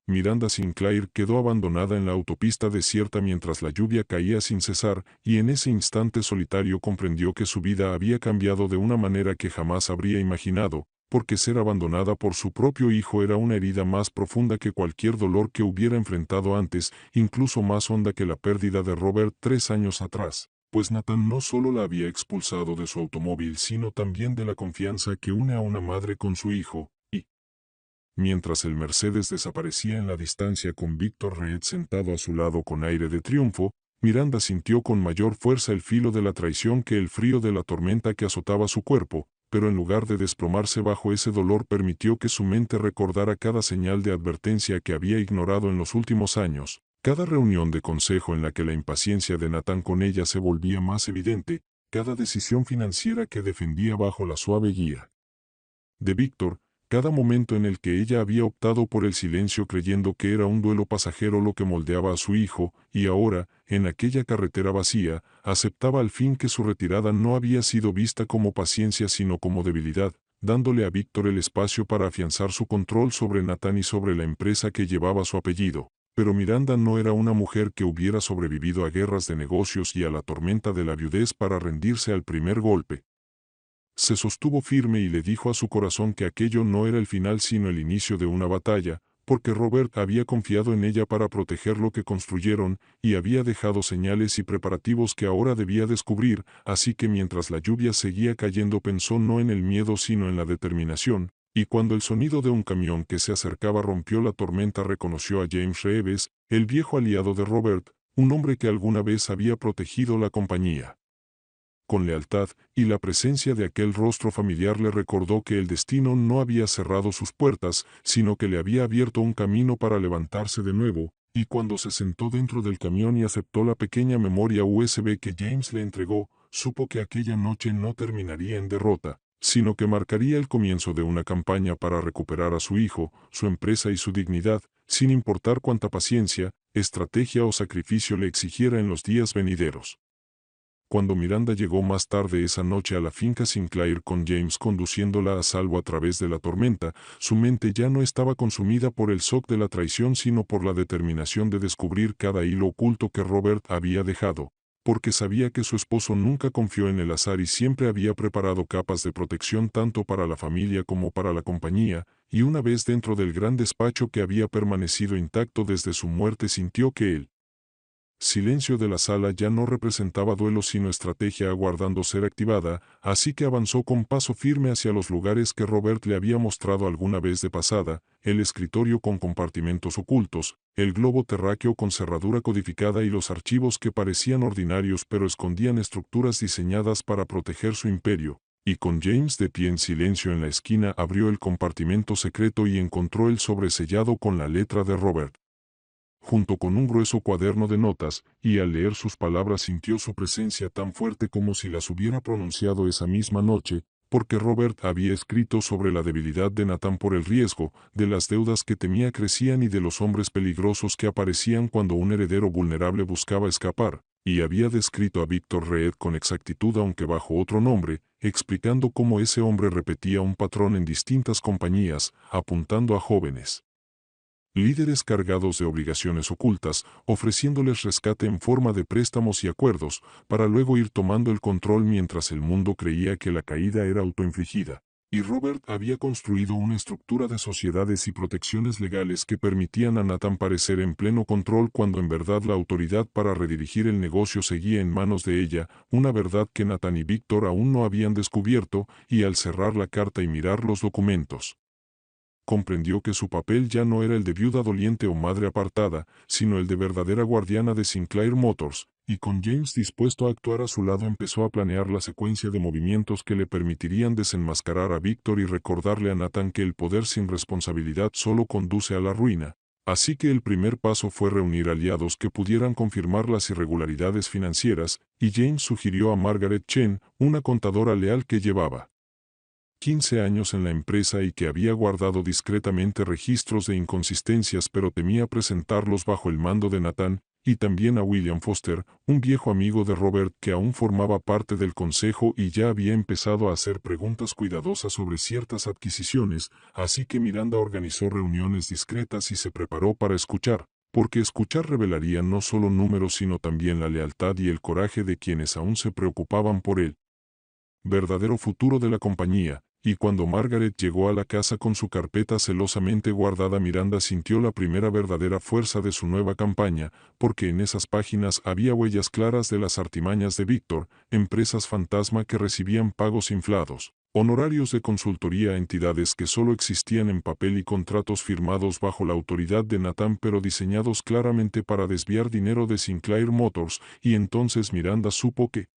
Miranda Sinclair quedó abandonada en la autopista desierta mientras la lluvia caía sin cesar, y en ese instante solitario comprendió que su vida había cambiado de una manera que jamás habría imaginado, porque ser abandonada por su propio hijo era una herida más profunda que cualquier dolor que hubiera enfrentado antes, incluso más honda que la pérdida de Robert 3 años atrás, pues Nathan no solo la había expulsado de su automóvil sino también de la confianza que une a una madre con su hijo. Mientras el Mercedes desaparecía en la distancia con Victor Reed sentado a su lado con aire de triunfo, Miranda sintió con mayor fuerza el filo de la traición que el frío de la tormenta que azotaba su cuerpo, pero en lugar de desplomarse bajo ese dolor permitió que su mente recordara cada señal de advertencia que había ignorado en los últimos años, cada reunión de consejo en la que la impaciencia de Nathan con ella se volvía más evidente, cada decisión financiera que defendía bajo la suave guía de Víctor, cada momento en el que ella había optado por el silencio creyendo que era un duelo pasajero lo que moldeaba a su hijo, y ahora, en aquella carretera vacía, aceptaba al fin que su retirada no había sido vista como paciencia sino como debilidad, dándole a Víctor el espacio para afianzar su control sobre Nathan y sobre la empresa que llevaba su apellido. Pero Miranda no era una mujer que hubiera sobrevivido a guerras de negocios y a la tormenta de la viudez para rendirse al primer golpe. Se sostuvo firme y le dijo a su corazón que aquello no era el final sino el inicio de una batalla, porque Robert había confiado en ella para proteger lo que construyeron, y había dejado señales y preparativos que ahora debía descubrir, así que mientras la lluvia seguía cayendo pensó no en el miedo sino en la determinación, y cuando el sonido de un camión que se acercaba rompió la tormenta reconoció a James Reeves, el viejo aliado de Robert, un hombre que alguna vez había protegido la compañía con lealtad, y la presencia de aquel rostro familiar le recordó que el destino no había cerrado sus puertas, sino que le había abierto un camino para levantarse de nuevo, y cuando se sentó dentro del camión y aceptó la pequeña memoria USB que James le entregó, supo que aquella noche no terminaría en derrota, sino que marcaría el comienzo de una campaña para recuperar a su hijo, su empresa y su dignidad, sin importar cuánta paciencia, estrategia o sacrificio le exigiera en los días venideros. Cuando Miranda llegó más tarde esa noche a la finca Sinclair con James conduciéndola a salvo a través de la tormenta, su mente ya no estaba consumida por el shock de la traición sino por la determinación de descubrir cada hilo oculto que Robert había dejado, porque sabía que su esposo nunca confió en el azar y siempre había preparado capas de protección tanto para la familia como para la compañía, y una vez dentro del gran despacho que había permanecido intacto desde su muerte sintió que el silencio de la sala ya no representaba duelo sino estrategia aguardando ser activada, así que avanzó con paso firme hacia los lugares que Robert le había mostrado alguna vez de pasada, el escritorio con compartimentos ocultos, el globo terráqueo con cerradura codificada y los archivos que parecían ordinarios pero escondían estructuras diseñadas para proteger su imperio. Y con James de pie en silencio en la esquina abrió el compartimento secreto y encontró el sobresellado con la letra de Robert junto con un grueso cuaderno de notas, y al leer sus palabras sintió su presencia tan fuerte como si las hubiera pronunciado esa misma noche, porque Robert había escrito sobre la debilidad de Nathan por el riesgo, de las deudas que temía crecían y de los hombres peligrosos que aparecían cuando un heredero vulnerable buscaba escapar, y había descrito a Victor Reed con exactitud aunque bajo otro nombre, explicando cómo ese hombre repetía un patrón en distintas compañías, apuntando a jóvenes líderes cargados de obligaciones ocultas, ofreciéndoles rescate en forma de préstamos y acuerdos, para luego ir tomando el control mientras el mundo creía que la caída era autoinfligida. Y Robert había construido una estructura de sociedades y protecciones legales que permitían a Nathan parecer en pleno control cuando en verdad la autoridad para redirigir el negocio seguía en manos de ella, una verdad que Nathan y Víctor aún no habían descubierto, y al cerrar la carta y mirar los documentos, comprendió que su papel ya no era el de viuda doliente o madre apartada, sino el de verdadera guardiana de Sinclair Motors, y con James dispuesto a actuar a su lado empezó a planear la secuencia de movimientos que le permitirían desenmascarar a Víctor y recordarle a Nathan que el poder sin responsabilidad solo conduce a la ruina. Así que el primer paso fue reunir aliados que pudieran confirmar las irregularidades financieras, y James sugirió a Margaret Chen, una contadora leal que llevaba 15 años en la empresa y que había guardado discretamente registros de inconsistencias pero temía presentarlos bajo el mando de Nathan, y también a William Foster, un viejo amigo de Robert que aún formaba parte del consejo y ya había empezado a hacer preguntas cuidadosas sobre ciertas adquisiciones, así que Miranda organizó reuniones discretas y se preparó para escuchar, porque escuchar revelaría no solo números sino también la lealtad y el coraje de quienes aún se preocupaban por él verdadero futuro de la compañía, y cuando Margaret llegó a la casa con su carpeta celosamente guardada, Miranda sintió la primera verdadera fuerza de su nueva campaña, porque en esas páginas había huellas claras de las artimañas de Víctor, empresas fantasma que recibían pagos inflados, honorarios de consultoría a entidades que solo existían en papel y contratos firmados bajo la autoridad de Nathan pero diseñados claramente para desviar dinero de Sinclair Motors, y entonces Miranda supo que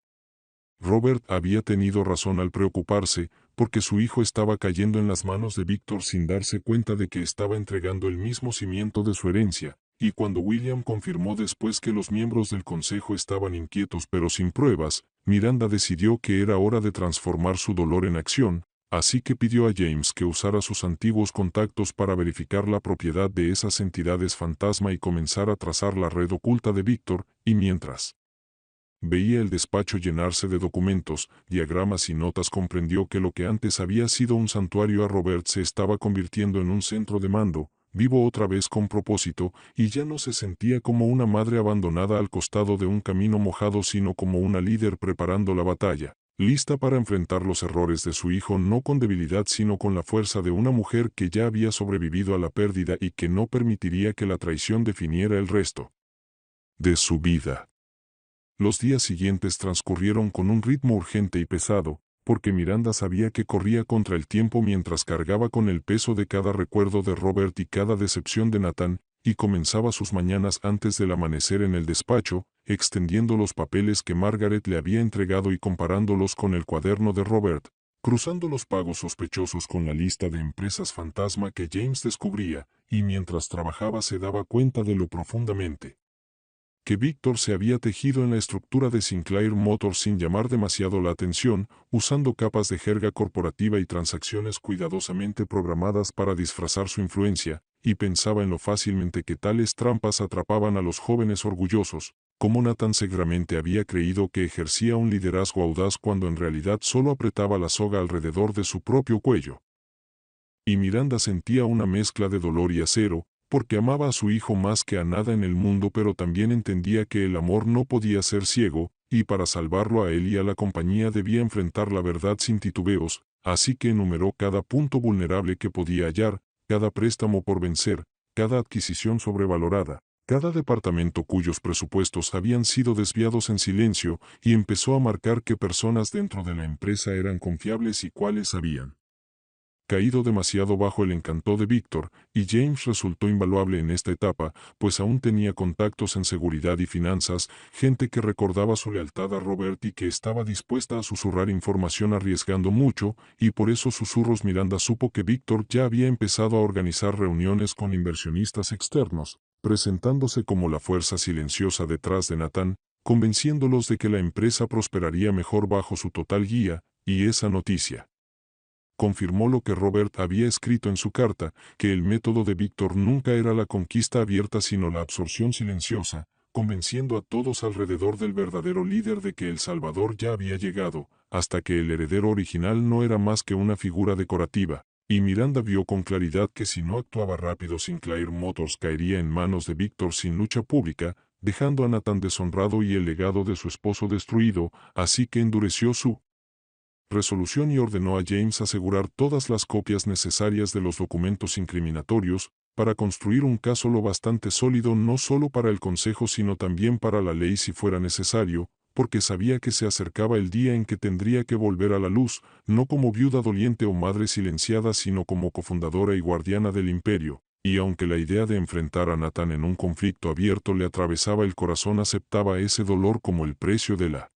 Robert había tenido razón al preocuparse, porque su hijo estaba cayendo en las manos de Víctor sin darse cuenta de que estaba entregando el mismo cimiento de su herencia, y cuando William confirmó después que los miembros del consejo estaban inquietos pero sin pruebas, Miranda decidió que era hora de transformar su dolor en acción, así que pidió a James que usara sus antiguos contactos para verificar la propiedad de esas entidades fantasma y comenzar a trazar la red oculta de Víctor, y mientras veía el despacho llenarse de documentos, diagramas y notas, comprendió que lo que antes había sido un santuario a Robert se estaba convirtiendo en un centro de mando, vivo otra vez con propósito, y ya no se sentía como una madre abandonada al costado de un camino mojado sino como una líder preparando la batalla, lista para enfrentar los errores de su hijo no con debilidad sino con la fuerza de una mujer que ya había sobrevivido a la pérdida y que no permitiría que la traición definiera el resto de su vida. Los días siguientes transcurrieron con un ritmo urgente y pesado, porque Miranda sabía que corría contra el tiempo mientras cargaba con el peso de cada recuerdo de Robert y cada decepción de Nathan, y comenzaba sus mañanas antes del amanecer en el despacho, extendiendo los papeles que Margaret le había entregado y comparándolos con el cuaderno de Robert, cruzando los pagos sospechosos con la lista de empresas fantasma que James descubría, y mientras trabajaba se daba cuenta de lo profundamente que Víctor se había tejido en la estructura de Sinclair Motors sin llamar demasiado la atención, usando capas de jerga corporativa y transacciones cuidadosamente programadas para disfrazar su influencia, y pensaba en lo fácilmente que tales trampas atrapaban a los jóvenes orgullosos, como Nathan seguramente había creído que ejercía un liderazgo audaz cuando en realidad solo apretaba la soga alrededor de su propio cuello. Y Miranda sentía una mezcla de dolor y acero, porque amaba a su hijo más que a nada en el mundo, pero también entendía que el amor no podía ser ciego, y para salvarlo a él y a la compañía debía enfrentar la verdad sin titubeos, así que enumeró cada punto vulnerable que podía hallar, cada préstamo por vencer, cada adquisición sobrevalorada, cada departamento cuyos presupuestos habían sido desviados en silencio, y empezó a marcar qué personas dentro de la empresa eran confiables y cuáles habían caído demasiado bajo el encanto de Víctor, y James resultó invaluable en esta etapa, pues aún tenía contactos en seguridad y finanzas, gente que recordaba su lealtad a Robert y que estaba dispuesta a susurrar información arriesgando mucho, y por esos susurros Miranda supo que Víctor ya había empezado a organizar reuniones con inversionistas externos, presentándose como la fuerza silenciosa detrás de Nathan, convenciéndolos de que la empresa prosperaría mejor bajo su total guía, y esa noticia confirmó lo que Robert había escrito en su carta, que el método de Víctor nunca era la conquista abierta sino la absorción silenciosa, convenciendo a todos alrededor del verdadero líder de que El Salvador ya había llegado, hasta que el heredero original no era más que una figura decorativa, y Miranda vio con claridad que si no actuaba rápido Sinclair Motors caería en manos de Víctor sin lucha pública, dejando a Nathan deshonrado y el legado de su esposo destruido, así que endureció su resolución y ordenó a James asegurar todas las copias necesarias de los documentos incriminatorios, para construir un caso lo bastante sólido no solo para el Consejo sino también para la ley si fuera necesario, porque sabía que se acercaba el día en que tendría que volver a la luz, no como viuda doliente o madre silenciada sino como cofundadora y guardiana del imperio, y aunque la idea de enfrentar a Nathan en un conflicto abierto le atravesaba el corazón, aceptaba ese dolor como el precio de la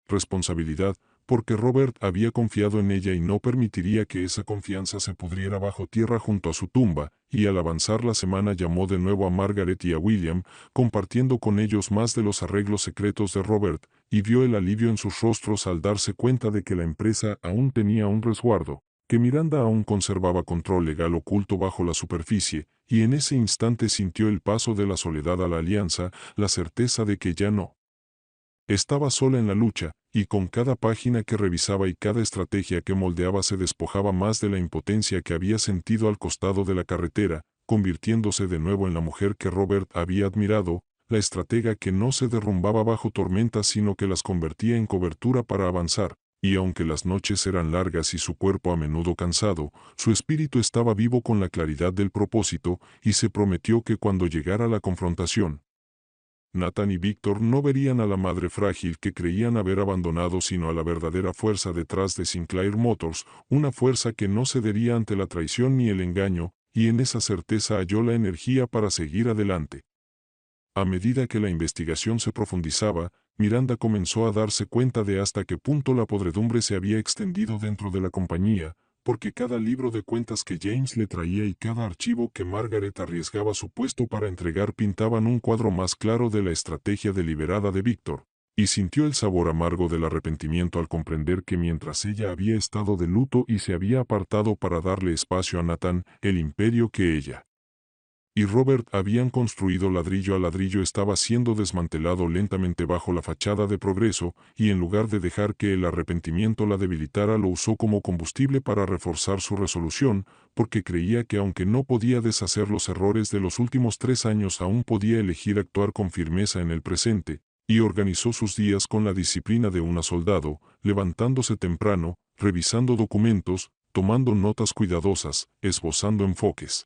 responsabilidad, porque Robert había confiado en ella y no permitiría que esa confianza se pudriera bajo tierra junto a su tumba, y al avanzar la semana llamó de nuevo a Margaret y a William, compartiendo con ellos más de los arreglos secretos de Robert, y vio el alivio en sus rostros al darse cuenta de que la empresa aún tenía un resguardo, que Miranda aún conservaba control legal oculto bajo la superficie, y en ese instante sintió el paso de la soledad a la alianza, la certeza de que ya no estaba sola en la lucha, y con cada página que revisaba y cada estrategia que moldeaba se despojaba más de la impotencia que había sentido al costado de la carretera, convirtiéndose de nuevo en la mujer que Robert había admirado, la estratega que no se derrumbaba bajo tormentas sino que las convertía en cobertura para avanzar. Y aunque las noches eran largas y su cuerpo a menudo cansado, su espíritu estaba vivo con la claridad del propósito, y se prometió que cuando llegara la confrontación, Nathan y Víctor no verían a la madre frágil que creían haber abandonado sino a la verdadera fuerza detrás de Sinclair Motors, una fuerza que no cedería ante la traición ni el engaño, y en esa certeza halló la energía para seguir adelante. A medida que la investigación se profundizaba, Miranda comenzó a darse cuenta de hasta qué punto la podredumbre se había extendido dentro de la compañía, porque cada libro de cuentas que James le traía y cada archivo que Margaret arriesgaba su puesto para entregar pintaban un cuadro más claro de la estrategia deliberada de Víctor, y sintió el sabor amargo del arrepentimiento al comprender que mientras ella había estado de luto y se había apartado para darle espacio a Nathan, el imperio que ella y Robert habían construido ladrillo a ladrillo estaba siendo desmantelado lentamente bajo la fachada de progreso, y en lugar de dejar que el arrepentimiento la debilitara lo usó como combustible para reforzar su resolución, porque creía que aunque no podía deshacer los errores de los últimos 3 años aún podía elegir actuar con firmeza en el presente, y organizó sus días con la disciplina de un soldado, levantándose temprano, revisando documentos, tomando notas cuidadosas, esbozando enfoques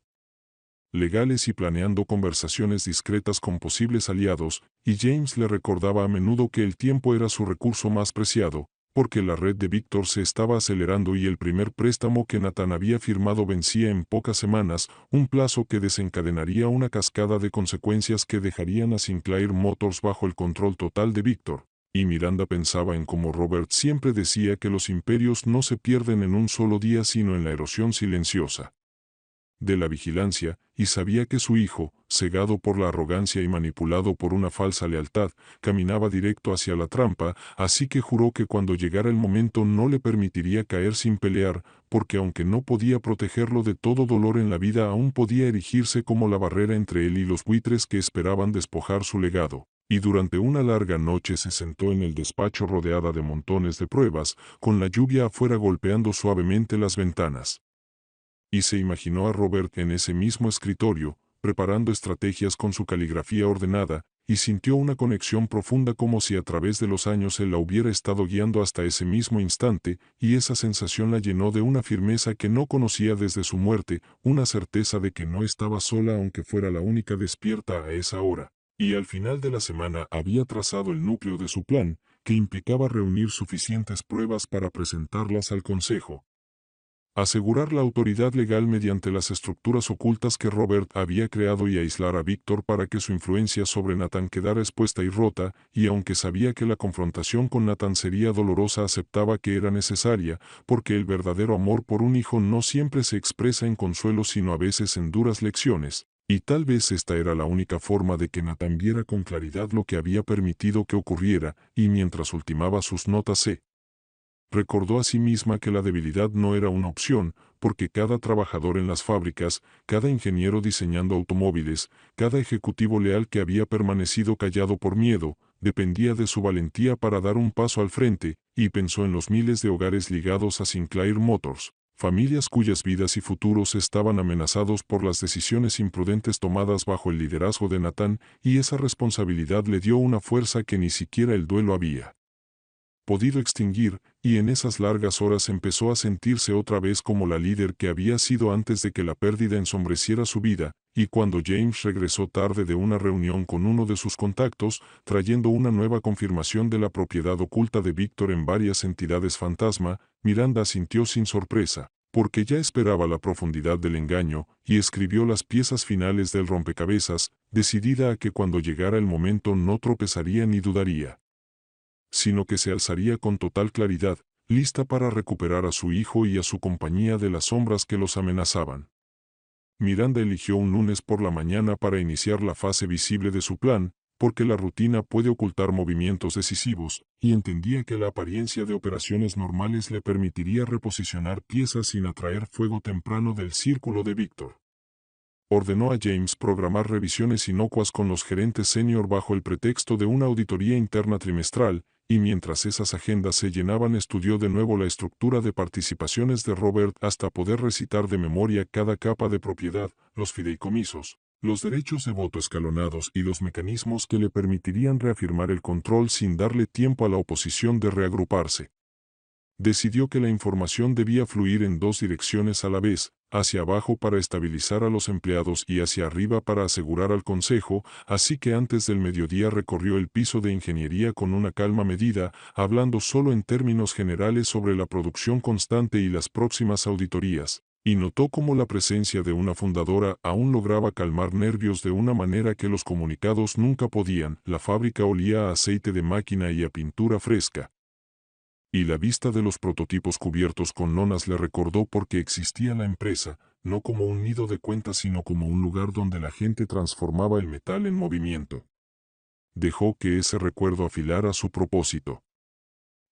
legales y planeando conversaciones discretas con posibles aliados, y James le recordaba a menudo que el tiempo era su recurso más preciado, porque la red de Víctor se estaba acelerando y el primer préstamo que Nathan había firmado vencía en pocas semanas, un plazo que desencadenaría una cascada de consecuencias que dejarían a Sinclair Motors bajo el control total de Víctor. Y Miranda pensaba en cómo Robert siempre decía que los imperios no se pierden en un solo día sino en la erosión silenciosa de la vigilancia, y sabía que su hijo, cegado por la arrogancia y manipulado por una falsa lealtad, caminaba directo hacia la trampa, así que juró que cuando llegara el momento no le permitiría caer sin pelear, porque aunque no podía protegerlo de todo dolor en la vida aún podía erigirse como la barrera entre él y los buitres que esperaban despojar su legado. Y durante una larga noche se sentó en el despacho rodeada de montones de pruebas, con la lluvia afuera golpeando suavemente las ventanas. Y se imaginó a Robert en ese mismo escritorio, preparando estrategias con su caligrafía ordenada, y sintió una conexión profunda como si a través de los años él la hubiera estado guiando hasta ese mismo instante, y esa sensación la llenó de una firmeza que no conocía desde su muerte, una certeza de que no estaba sola aunque fuera la única despierta a esa hora. Y al final de la semana había trazado el núcleo de su plan, que implicaba reunir suficientes pruebas para presentarlas al Consejo. Asegurar la autoridad legal mediante las estructuras ocultas que Robert había creado y aislar a Víctor para que su influencia sobre Nathan quedara expuesta y rota, y aunque sabía que la confrontación con Nathan sería dolorosa aceptaba que era necesaria, porque el verdadero amor por un hijo no siempre se expresa en consuelo sino a veces en duras lecciones, y tal vez esta era la única forma de que Nathan viera con claridad lo que había permitido que ocurriera, y mientras ultimaba sus notas recordó a sí misma que la debilidad no era una opción, porque cada trabajador en las fábricas, cada ingeniero diseñando automóviles, cada ejecutivo leal que había permanecido callado por miedo, dependía de su valentía para dar un paso al frente, y pensó en los miles de hogares ligados a Sinclair Motors, familias cuyas vidas y futuros estaban amenazados por las decisiones imprudentes tomadas bajo el liderazgo de Nathan, y esa responsabilidad le dio una fuerza que ni siquiera el duelo había podido extinguir, y en esas largas horas empezó a sentirse otra vez como la líder que había sido antes de que la pérdida ensombreciera su vida, y cuando James regresó tarde de una reunión con uno de sus contactos, trayendo una nueva confirmación de la propiedad oculta de Víctor en varias entidades fantasma, Miranda asintió sin sorpresa, porque ya esperaba la profundidad del engaño, y escribió las piezas finales del rompecabezas, decidida a que cuando llegara el momento no tropezaría ni dudaría, sino que se alzaría con total claridad, lista para recuperar a su hijo y a su compañía de las sombras que los amenazaban. Miranda eligió un lunes por la mañana para iniciar la fase visible de su plan, porque la rutina puede ocultar movimientos decisivos, y entendía que la apariencia de operaciones normales le permitiría reposicionar piezas sin atraer fuego temprano del círculo de Víctor. Ordenó a James programar revisiones inocuas con los gerentes senior bajo el pretexto de una auditoría interna trimestral, y mientras esas agendas se llenaban estudió de nuevo la estructura de participaciones de Robert hasta poder recitar de memoria cada capa de propiedad, los fideicomisos, los derechos de voto escalonados y los mecanismos que le permitirían reafirmar el control sin darle tiempo a la oposición de reagruparse. Decidió que la información debía fluir en dos direcciones a la vez, hacia abajo para estabilizar a los empleados y hacia arriba para asegurar al consejo, así que antes del mediodía recorrió el piso de ingeniería con una calma medida, hablando solo en términos generales sobre la producción constante y las próximas auditorías, y notó cómo la presencia de una fundadora aún lograba calmar nervios de una manera que los comunicados nunca podían. La fábrica olía a aceite de máquina y a pintura fresca, y la vista de los prototipos cubiertos con lonas le recordó por qué existía la empresa, no como un nido de cuentas sino como un lugar donde la gente transformaba el metal en movimiento. Dejó que ese recuerdo afilara su propósito.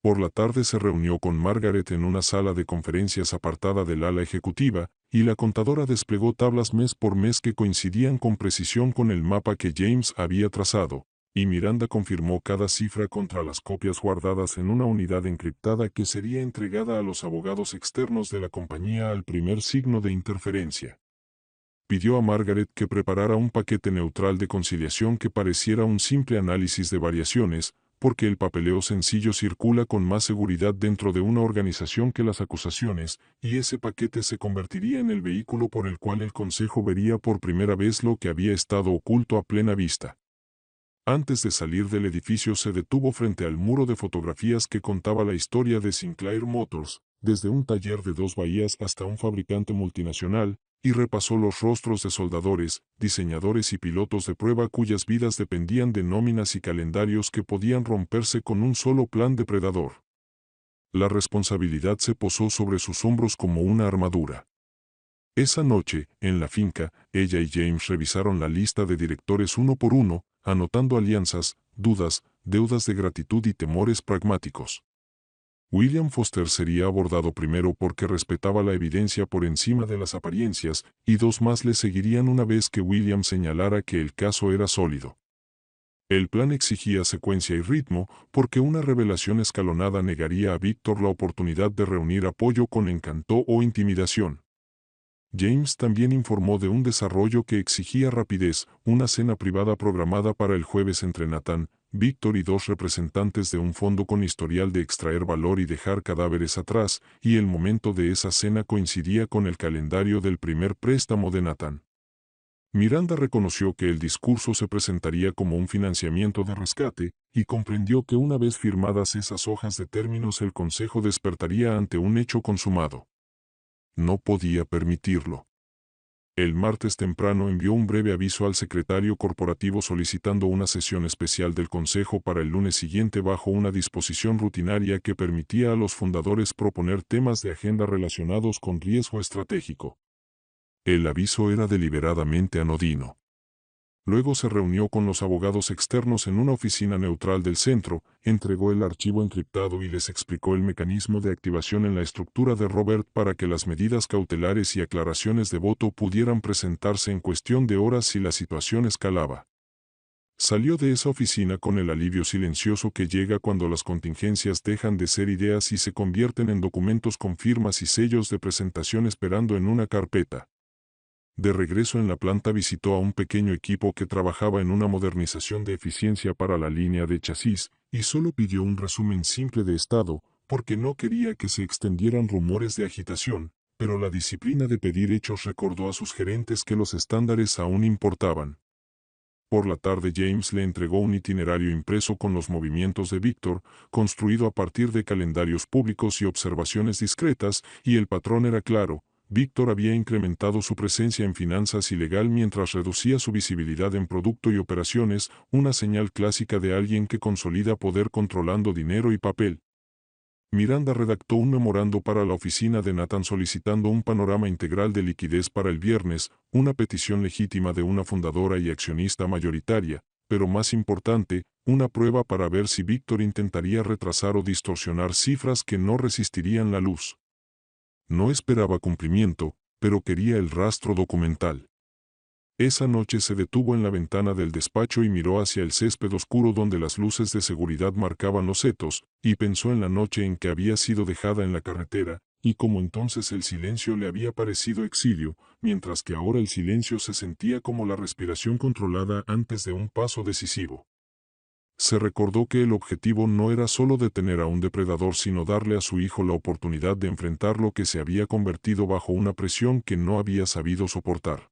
Por la tarde se reunió con Margaret en una sala de conferencias apartada del ala ejecutiva, y la contadora desplegó tablas mes por mes que coincidían con precisión con el mapa que James había trazado, y Miranda confirmó cada cifra contra las copias guardadas en una unidad encriptada que sería entregada a los abogados externos de la compañía al primer signo de interferencia. Pidió a Margaret que preparara un paquete neutral de conciliación que pareciera un simple análisis de variaciones, porque el papeleo sencillo circula con más seguridad dentro de una organización que las acusaciones, y ese paquete se convertiría en el vehículo por el cual el Consejo vería por primera vez lo que había estado oculto a plena vista. Antes de salir del edificio se detuvo frente al muro de fotografías que contaba la historia de Sinclair Motors, desde un taller de dos bahías hasta un fabricante multinacional, y repasó los rostros de soldadores, diseñadores y pilotos de prueba cuyas vidas dependían de nóminas y calendarios que podían romperse con un solo plan depredador. La responsabilidad se posó sobre sus hombros como una armadura. Esa noche, en la finca, ella y James revisaron la lista de directores uno por uno, anotando alianzas, dudas, deudas de gratitud y temores pragmáticos. William Foster sería abordado primero porque respetaba la evidencia por encima de las apariencias, y dos más le seguirían una vez que William señalara que el caso era sólido. El plan exigía secuencia y ritmo, porque una revelación escalonada negaría a Víctor la oportunidad de reunir apoyo con encanto o intimidación. James también informó de un desarrollo que exigía rapidez, una cena privada programada para el jueves entre Nathan, Víctor y dos representantes de un fondo con historial de extraer valor y dejar cadáveres atrás, y el momento de esa cena coincidía con el calendario del primer préstamo de Nathan. Miranda reconoció que el discurso se presentaría como un financiamiento de rescate, y comprendió que una vez firmadas esas hojas de términos el Consejo despertaría ante un hecho consumado. No podía permitirlo. El martes temprano envió un breve aviso al secretario corporativo solicitando una sesión especial del Consejo para el lunes siguiente bajo una disposición rutinaria que permitía a los fundadores proponer temas de agenda relacionados con riesgo estratégico. El aviso era deliberadamente anodino. Luego se reunió con los abogados externos en una oficina neutral del centro, entregó el archivo encriptado y les explicó el mecanismo de activación en la estructura de Robert para que las medidas cautelares y aclaraciones de voto pudieran presentarse en cuestión de horas si la situación escalaba. Salió de esa oficina con el alivio silencioso que llega cuando las contingencias dejan de ser ideas y se convierten en documentos con firmas y sellos de presentación esperando en una carpeta. De regreso en la planta visitó a un pequeño equipo que trabajaba en una modernización de eficiencia para la línea de chasis, y solo pidió un resumen simple de estado, porque no quería que se extendieran rumores de agitación, pero la disciplina de pedir hechos recordó a sus gerentes que los estándares aún importaban. Por la tarde James le entregó un itinerario impreso con los movimientos de Víctor, construido a partir de calendarios públicos y observaciones discretas, y el patrón era claro. Víctor había incrementado su presencia en finanzas y legal mientras reducía su visibilidad en producto y operaciones, una señal clásica de alguien que consolida poder controlando dinero y papel. Miranda redactó un memorando para la oficina de Nathan solicitando un panorama integral de liquidez para el viernes, una petición legítima de una fundadora y accionista mayoritaria, pero más importante, una prueba para ver si Víctor intentaría retrasar o distorsionar cifras que no resistirían la luz. No esperaba cumplimiento, pero quería el rastro documental. Esa noche se detuvo en la ventana del despacho y miró hacia el césped oscuro donde las luces de seguridad marcaban los setos, y pensó en la noche en que había sido dejada en la carretera, y como entonces el silencio le había parecido exilio, mientras que ahora el silencio se sentía como la respiración controlada antes de un paso decisivo. Se recordó que el objetivo no era solo detener a un depredador sino darle a su hijo la oportunidad de enfrentar lo que se había convertido bajo una presión que no había sabido soportar.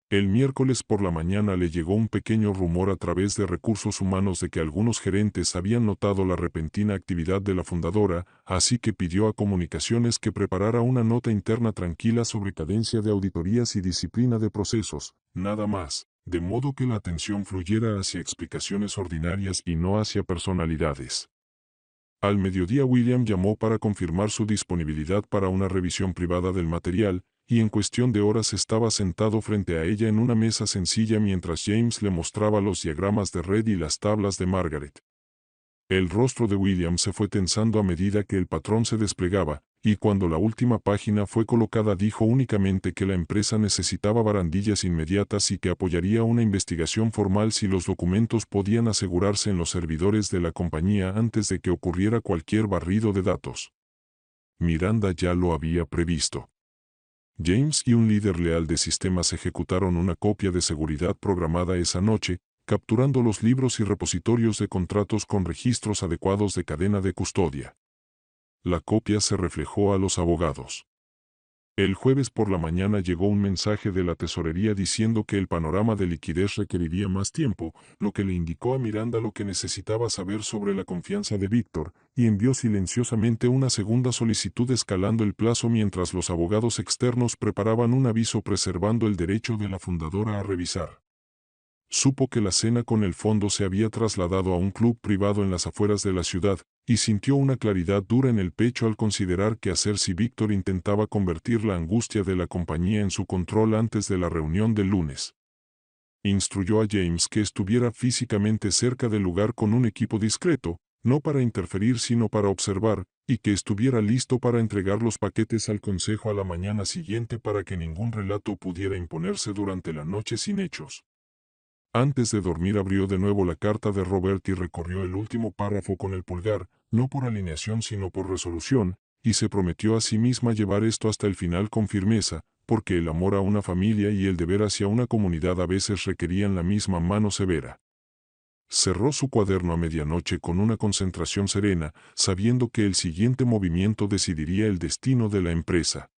El miércoles por la mañana le llegó un pequeño rumor a través de recursos humanos de que algunos gerentes habían notado la repentina actividad de la fundadora, así que pidió a comunicaciones que preparara una nota interna tranquila sobre cadencia de auditorías y disciplina de procesos, nada más, de modo que la atención fluyera hacia explicaciones ordinarias y no hacia personalidades. Al mediodía William llamó para confirmar su disponibilidad para una revisión privada del material, y en cuestión de horas estaba sentado frente a ella en una mesa sencilla mientras James le mostraba los diagramas de red y las tablas de Margaret. El rostro de William se fue tensando a medida que el patrón se desplegaba, y cuando la última página fue colocada dijo únicamente que la empresa necesitaba barandillas inmediatas y que apoyaría una investigación formal si los documentos podían asegurarse en los servidores de la compañía antes de que ocurriera cualquier barrido de datos. Miranda ya lo había previsto. James y un líder leal de sistemas ejecutaron una copia de seguridad programada esa noche, capturando los libros y repositorios de contratos con registros adecuados de cadena de custodia. La copia se reflejó a los abogados. El jueves por la mañana llegó un mensaje de la tesorería diciendo que el panorama de liquidez requeriría más tiempo, lo que le indicó a Miranda lo que necesitaba saber sobre la confianza de Víctor, y envió silenciosamente una segunda solicitud escalando el plazo mientras los abogados externos preparaban un aviso preservando el derecho de la fundadora a revisar. Supo que la cena con el fondo se había trasladado a un club privado en las afueras de la ciudad, y sintió una claridad dura en el pecho al considerar qué hacer si Víctor intentaba convertir la angustia de la compañía en su control antes de la reunión del lunes. Instruyó a James que estuviera físicamente cerca del lugar con un equipo discreto, no para interferir sino para observar, y que estuviera listo para entregar los paquetes al consejo a la mañana siguiente para que ningún relato pudiera imponerse durante la noche sin hechos. Antes de dormir abrió de nuevo la carta de Robert y recorrió el último párrafo con el pulgar, no por alineación sino por resolución, y se prometió a sí misma llevar esto hasta el final con firmeza, porque el amor a una familia y el deber hacia una comunidad a veces requerían la misma mano severa. Cerró su cuaderno a medianoche con una concentración serena, sabiendo que el siguiente movimiento decidiría el destino de la empresa.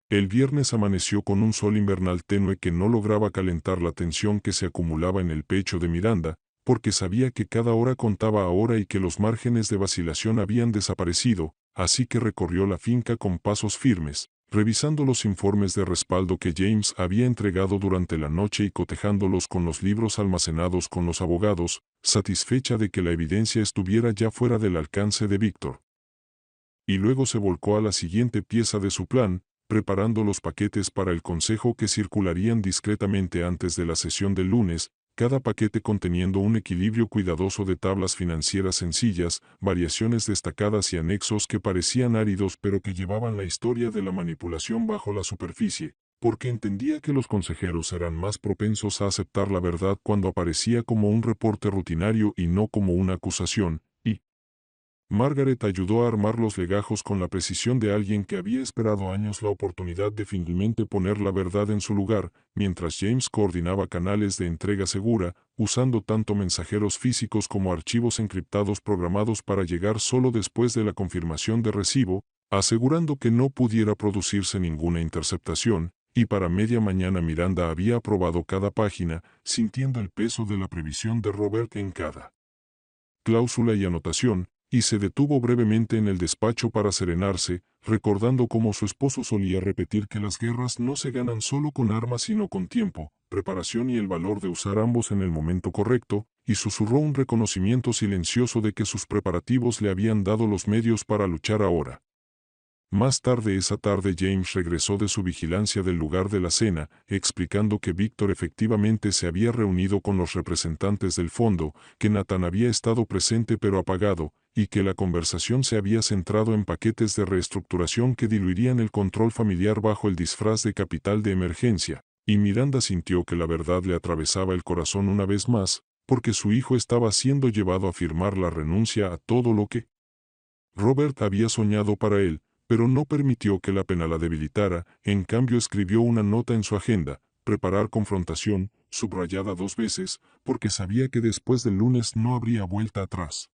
El viernes amaneció con un sol invernal tenue que no lograba calentar la tensión que se acumulaba en el pecho de Miranda, porque sabía que cada hora contaba ahora y que los márgenes de vacilación habían desaparecido, así que recorrió la finca con pasos firmes, revisando los informes de respaldo que James había entregado durante la noche y cotejándolos con los libros almacenados con los abogados, satisfecha de que la evidencia estuviera ya fuera del alcance de Víctor. Y luego se volcó a la siguiente pieza de su plan, preparando los paquetes para el consejo que circularían discretamente antes de la sesión del lunes, cada paquete conteniendo un equilibrio cuidadoso de tablas financieras sencillas, variaciones destacadas y anexos que parecían áridos pero que llevaban la historia de la manipulación bajo la superficie, porque entendía que los consejeros eran más propensos a aceptar la verdad cuando aparecía como un reporte rutinario y no como una acusación. Margaret ayudó a armar los legajos con la precisión de alguien que había esperado años la oportunidad de finalmente poner la verdad en su lugar, mientras James coordinaba canales de entrega segura, usando tanto mensajeros físicos como archivos encriptados programados para llegar solo después de la confirmación de recibo, asegurando que no pudiera producirse ninguna interceptación, y para media mañana Miranda había aprobado cada página, sintiendo el peso de la previsión de Robert en cada cláusula y anotación, y se detuvo brevemente en el despacho para serenarse, recordando cómo su esposo solía repetir que las guerras no se ganan solo con armas sino con tiempo, preparación y el valor de usar ambos en el momento correcto, y susurró un reconocimiento silencioso de que sus preparativos le habían dado los medios para luchar ahora. Más tarde esa tarde James regresó de su vigilancia del lugar de la cena, explicando que Víctor efectivamente se había reunido con los representantes del fondo, que Nathan había estado presente pero apagado, y que la conversación se había centrado en paquetes de reestructuración que diluirían el control familiar bajo el disfraz de capital de emergencia, y Miranda sintió que la verdad le atravesaba el corazón una vez más, porque su hijo estaba siendo llevado a firmar la renuncia a todo lo que Robert había soñado para él, pero no permitió que la pena la debilitara. En cambio escribió una nota en su agenda: preparar confrontación, subrayada 2 veces, porque sabía que después del lunes no habría vuelta atrás.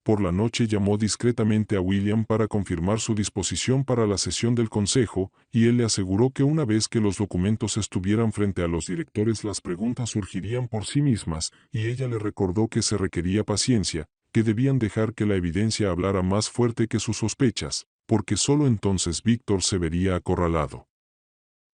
Por la noche llamó discretamente a William para confirmar su disposición para la sesión del consejo, y él le aseguró que una vez que los documentos estuvieran frente a los directores las preguntas surgirían por sí mismas, y ella le recordó que se requería paciencia, que debían dejar que la evidencia hablara más fuerte que sus sospechas, porque solo entonces Víctor se vería acorralado.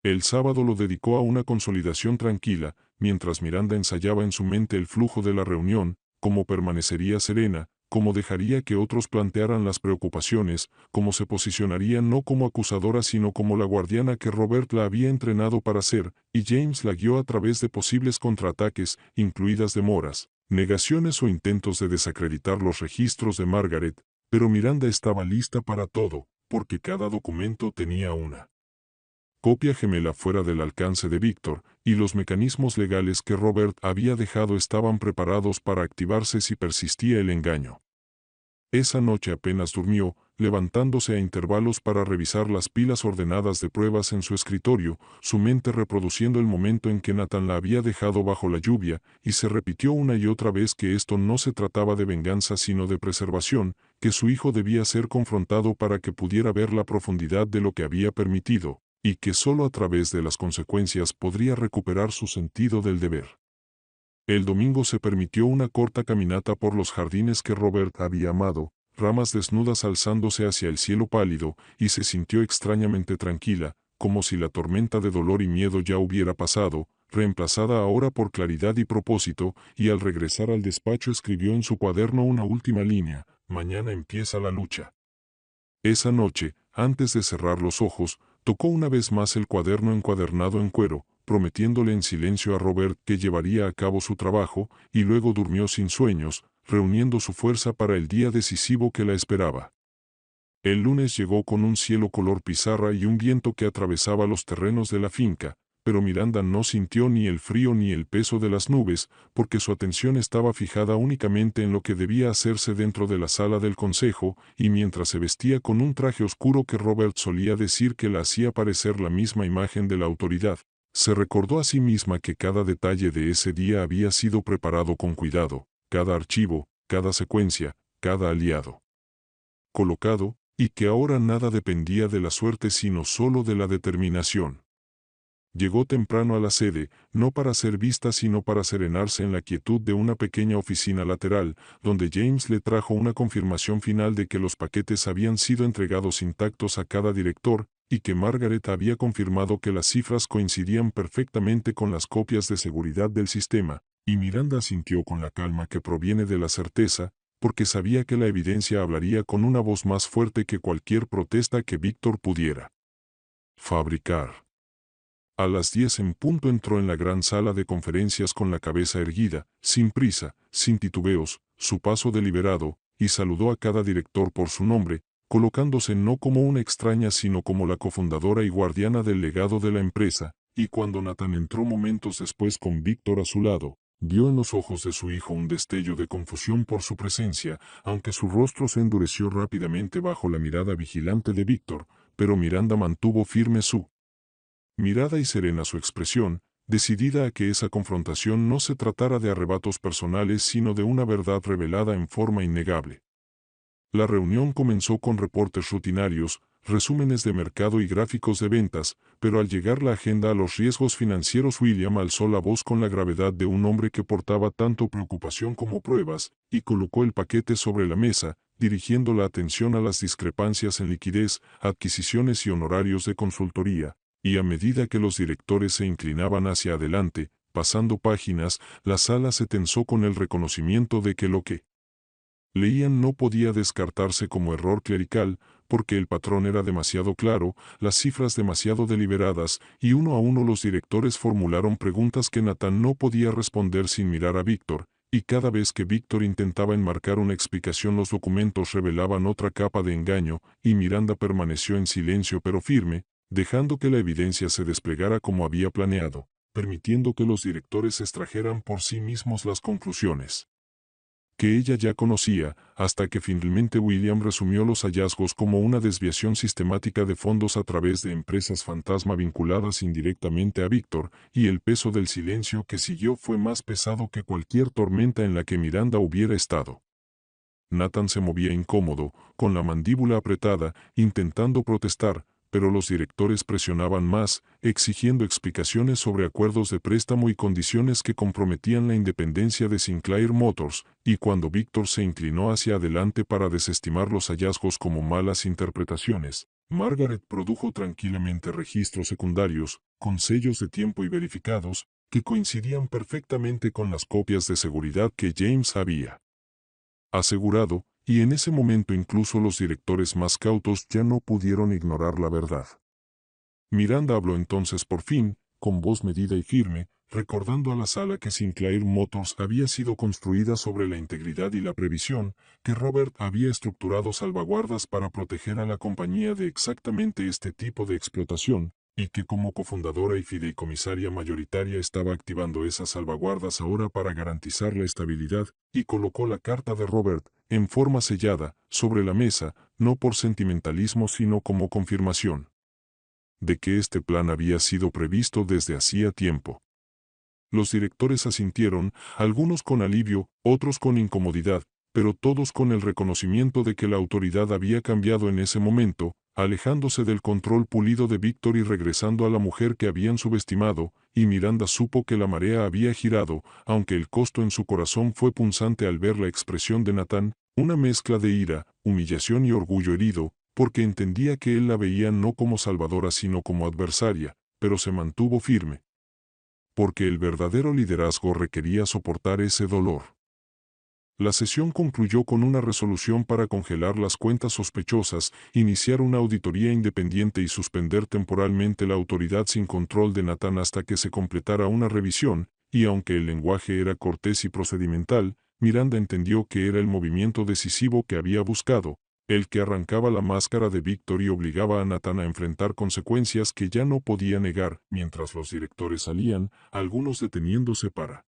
El sábado lo dedicó a una consolidación tranquila, mientras Miranda ensayaba en su mente el flujo de la reunión, cómo permanecería serena, cómo dejaría que otros plantearan las preocupaciones, cómo se posicionaría no como acusadora sino como la guardiana que Robert la había entrenado para ser, y James la guió a través de posibles contraataques, incluidas demoras, negaciones o intentos de desacreditar los registros de Margaret, pero Miranda estaba lista para todo, porque cada documento tenía una copia gemela fuera del alcance de Víctor, y los mecanismos legales que Robert había dejado estaban preparados para activarse si persistía el engaño. Esa noche apenas durmió, levantándose a intervalos para revisar las pilas ordenadas de pruebas en su escritorio, su mente reproduciendo el momento en que Nathan la había dejado bajo la lluvia, y se repitió una y otra vez que esto no se trataba de venganza sino de preservación, que su hijo debía ser confrontado para que pudiera ver la profundidad de lo que había permitido, y que solo a través de las consecuencias podría recuperar su sentido del deber. El domingo se permitió una corta caminata por los jardines que Robert había amado, ramas desnudas alzándose hacia el cielo pálido, y se sintió extrañamente tranquila, como si la tormenta de dolor y miedo ya hubiera pasado, reemplazada ahora por claridad y propósito, y al regresar al despacho escribió en su cuaderno una última línea: mañana empieza la lucha. Esa noche, antes de cerrar los ojos, tocó una vez más el cuaderno encuadernado en cuero, prometiéndole en silencio a Robert que llevaría a cabo su trabajo, y luego durmió sin sueños, reuniendo su fuerza para el día decisivo que la esperaba. El lunes llegó con un cielo color pizarra y un viento que atravesaba los terrenos de la finca, pero Miranda no sintió ni el frío ni el peso de las nubes, porque su atención estaba fijada únicamente en lo que debía hacerse dentro de la sala del consejo, y mientras se vestía con un traje oscuro que Robert solía decir que la hacía parecer la misma imagen de la autoridad, se recordó a sí misma que cada detalle de ese día había sido preparado con cuidado, cada archivo, cada secuencia, cada aliado colocado, y que ahora nada dependía de la suerte sino solo de la determinación. Llegó temprano a la sede, no para ser vista sino para serenarse en la quietud de una pequeña oficina lateral, donde James le trajo una confirmación final de que los paquetes habían sido entregados intactos a cada director, y que Margaret había confirmado que las cifras coincidían perfectamente con las copias de seguridad del sistema, y Miranda sintió con la calma que proviene de la certeza, porque sabía que la evidencia hablaría con una voz más fuerte que cualquier protesta que Víctor pudiera fabricar. A las 10 en punto entró en la gran sala de conferencias con la cabeza erguida, sin prisa, sin titubeos, su paso deliberado, y saludó a cada director por su nombre, colocándose no como una extraña sino como la cofundadora y guardiana del legado de la empresa, y cuando Nathan entró momentos después con Víctor a su lado, vio en los ojos de su hijo un destello de confusión por su presencia, aunque su rostro se endureció rápidamente bajo la mirada vigilante de Víctor, pero Miranda mantuvo firme su mirada y serena su expresión, decidida a que esa confrontación no se tratara de arrebatos personales sino de una verdad revelada en forma innegable. La reunión comenzó con reportes rutinarios, resúmenes de mercado y gráficos de ventas, pero al llegar la agenda a los riesgos financieros William alzó la voz con la gravedad de un hombre que portaba tanto preocupación como pruebas, y colocó el paquete sobre la mesa, dirigiendo la atención a las discrepancias en liquidez, adquisiciones y honorarios de consultoría. Y a medida que los directores se inclinaban hacia adelante, pasando páginas, la sala se tensó con el reconocimiento de que lo que leían no podía descartarse como error clerical, porque el patrón era demasiado claro, las cifras demasiado deliberadas, y uno a uno los directores formularon preguntas que Nathan no podía responder sin mirar a Víctor, y cada vez que Víctor intentaba enmarcar una explicación los documentos revelaban otra capa de engaño, y Miranda permaneció en silencio pero firme, dejando que la evidencia se desplegara como había planeado, permitiendo que los directores extrajeran por sí mismos las conclusiones que ella ya conocía, hasta que finalmente William resumió los hallazgos como una desviación sistemática de fondos a través de empresas fantasma vinculadas indirectamente a Víctor, y el peso del silencio que siguió fue más pesado que cualquier tormenta en la que Miranda hubiera estado. Nathan se movía incómodo, con la mandíbula apretada, intentando protestar, pero los directores presionaban más, exigiendo explicaciones sobre acuerdos de préstamo y condiciones que comprometían la independencia de Sinclair Motors, y cuando Víctor se inclinó hacia adelante para desestimar los hallazgos como malas interpretaciones, Margaret produjo tranquilamente registros secundarios, con sellos de tiempo y verificados, que coincidían perfectamente con las copias de seguridad que James había asegurado, y en ese momento incluso los directores más cautos ya no pudieron ignorar la verdad. Miranda habló entonces por fin, con voz medida y firme, recordando a la sala que Sinclair Motors había sido construida sobre la integridad y la previsión, que Robert había estructurado salvaguardas para proteger a la compañía de exactamente este tipo de explotación, y que como cofundadora y fideicomisaria mayoritaria estaba activando esas salvaguardas ahora para garantizar la estabilidad, y colocó la carta de Robert, en forma sellada, sobre la mesa, no por sentimentalismo sino como confirmación de que este plan había sido previsto desde hacía tiempo. Los directores asintieron, algunos con alivio, otros con incomodidad, pero todos con el reconocimiento de que la autoridad había cambiado en ese momento, alejándose del control pulido de Víctor y regresando a la mujer que habían subestimado, y Miranda supo que la marea había girado, aunque el costo en su corazón fue punzante al ver la expresión de Nathan, una mezcla de ira, humillación y orgullo herido, porque entendía que él la veía no como salvadora sino como adversaria, pero se mantuvo firme. Porque el verdadero liderazgo requería soportar ese dolor. La sesión concluyó con una resolución para congelar las cuentas sospechosas, iniciar una auditoría independiente y suspender temporalmente la autoridad sin control de Nathan hasta que se completara una revisión, y aunque el lenguaje era cortés y procedimental, Miranda entendió que era el movimiento decisivo que había buscado, el que arrancaba la máscara de Víctor y obligaba a Nathan a enfrentar consecuencias que ya no podía negar. Mientras los directores salían, algunos deteniéndose para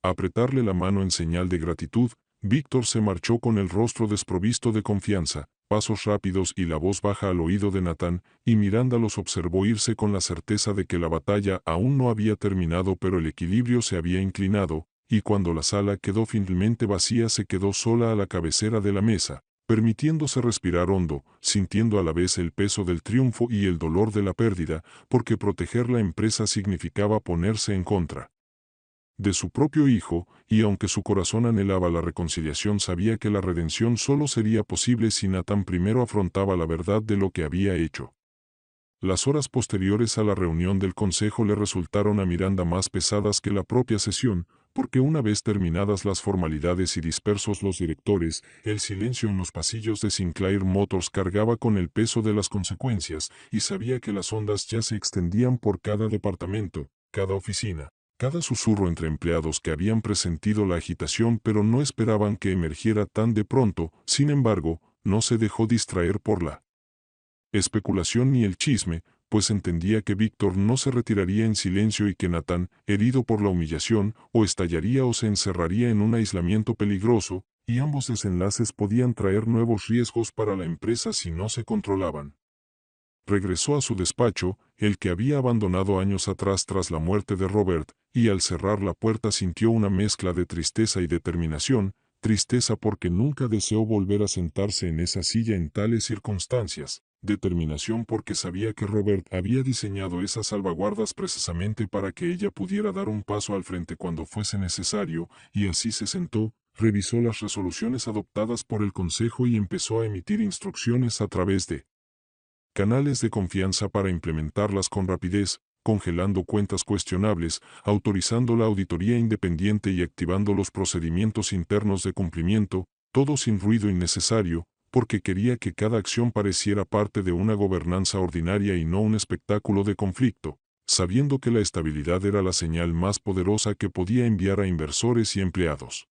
apretarle la mano en señal de gratitud, Víctor se marchó con el rostro desprovisto de confianza, pasos rápidos y la voz baja al oído de Nathan, y Miranda los observó irse con la certeza de que la batalla aún no había terminado pero el equilibrio se había inclinado, y cuando la sala quedó finalmente vacía se quedó sola a la cabecera de la mesa, permitiéndose respirar hondo, sintiendo a la vez el peso del triunfo y el dolor de la pérdida, porque proteger la empresa significaba ponerse en contra de su propio hijo, y aunque su corazón anhelaba la reconciliación sabía que la redención solo sería posible si Nathan primero afrontaba la verdad de lo que había hecho. Las horas posteriores a la reunión del consejo le resultaron a Miranda más pesadas que la propia sesión, porque una vez terminadas las formalidades y dispersos los directores, el silencio en los pasillos de Sinclair Motors cargaba con el peso de las consecuencias, y sabía que las ondas ya se extendían por cada departamento, cada oficina, cada susurro entre empleados que habían presentido la agitación pero no esperaban que emergiera tan de pronto. Sin embargo, no se dejó distraer por la especulación ni el chisme, pues entendía que Víctor no se retiraría en silencio y que Nathan, herido por la humillación, o estallaría o se encerraría en un aislamiento peligroso, y ambos desenlaces podían traer nuevos riesgos para la empresa si no se controlaban. Regresó a su despacho, el que había abandonado años atrás tras la muerte de Robert, y al cerrar la puerta sintió una mezcla de tristeza y determinación, tristeza porque nunca deseó volver a sentarse en esa silla en tales circunstancias, determinación porque sabía que Robert había diseñado esas salvaguardas precisamente para que ella pudiera dar un paso al frente cuando fuese necesario, y así se sentó, revisó las resoluciones adoptadas por el Consejo y empezó a emitir instrucciones a través de canales de confianza para implementarlas con rapidez, congelando cuentas cuestionables, autorizando la auditoría independiente y activando los procedimientos internos de cumplimiento, todo sin ruido innecesario, porque quería que cada acción pareciera parte de una gobernanza ordinaria y no un espectáculo de conflicto, sabiendo que la estabilidad era la señal más poderosa que podía enviar a inversores y empleados.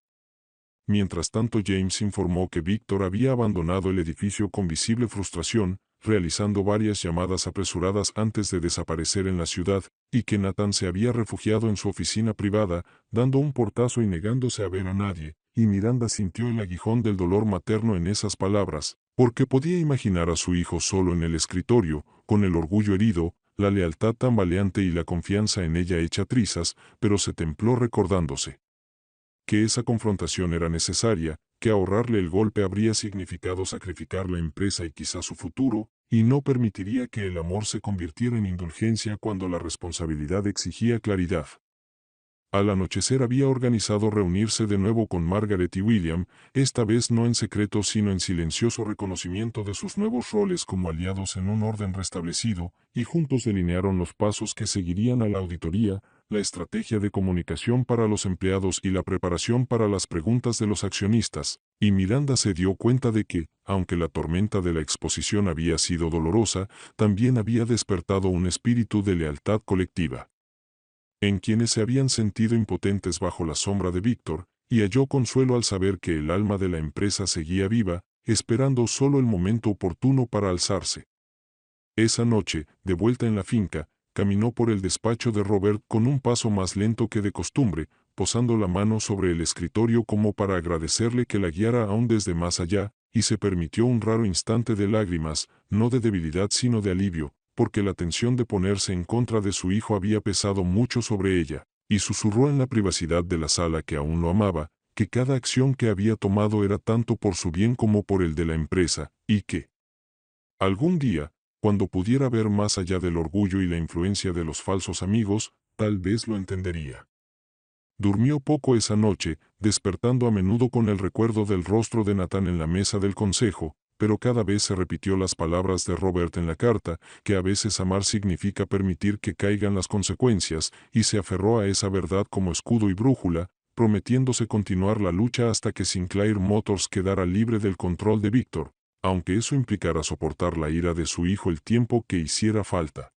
Mientras tanto, James informó que Víctor había abandonado el edificio con visible frustración, realizando varias llamadas apresuradas antes de desaparecer en la ciudad, y que Nathan se había refugiado en su oficina privada, dando un portazo y negándose a ver a nadie, y Miranda sintió el aguijón del dolor materno en esas palabras, porque podía imaginar a su hijo solo en el escritorio, con el orgullo herido, la lealtad tambaleante y la confianza en ella hecha trizas, pero se templó recordándose que esa confrontación era necesaria, que ahorrarle el golpe habría significado sacrificar la empresa y quizá su futuro, y no permitiría que el amor se convirtiera en indulgencia cuando la responsabilidad exigía claridad. Al anochecer había organizado reunirse de nuevo con Margaret y William, esta vez no en secreto sino en silencioso reconocimiento de sus nuevos roles como aliados en un orden restablecido, y juntos delinearon los pasos que seguirían a la auditoría, la estrategia de comunicación para los empleados y la preparación para las preguntas de los accionistas, y Miranda se dio cuenta de que, aunque la tormenta de la exposición había sido dolorosa, también había despertado un espíritu de lealtad colectiva en quienes se habían sentido impotentes bajo la sombra de Víctor, y halló consuelo al saber que el alma de la empresa seguía viva, esperando solo el momento oportuno para alzarse. Esa noche, de vuelta en la finca, caminó por el despacho de Robert con un paso más lento que de costumbre, posando la mano sobre el escritorio como para agradecerle que la guiara aún desde más allá, y se permitió un raro instante de lágrimas, no de debilidad sino de alivio, porque la tensión de ponerse en contra de su hijo había pesado mucho sobre ella, y susurró en la privacidad de la sala que aún lo amaba, que cada acción que había tomado era tanto por su bien como por el de la empresa, y que algún día, cuando pudiera ver más allá del orgullo y la influencia de los falsos amigos, tal vez lo entendería. Durmió poco esa noche, despertando a menudo con el recuerdo del rostro de Nathan en la mesa del consejo, pero cada vez se repitió las palabras de Robert en la carta, que a veces amar significa permitir que caigan las consecuencias, y se aferró a esa verdad como escudo y brújula, prometiéndose continuar la lucha hasta que Sinclair Motors quedara libre del control de Víctor, aunque eso implicara soportar la ira de su hijo el tiempo que hiciera falta.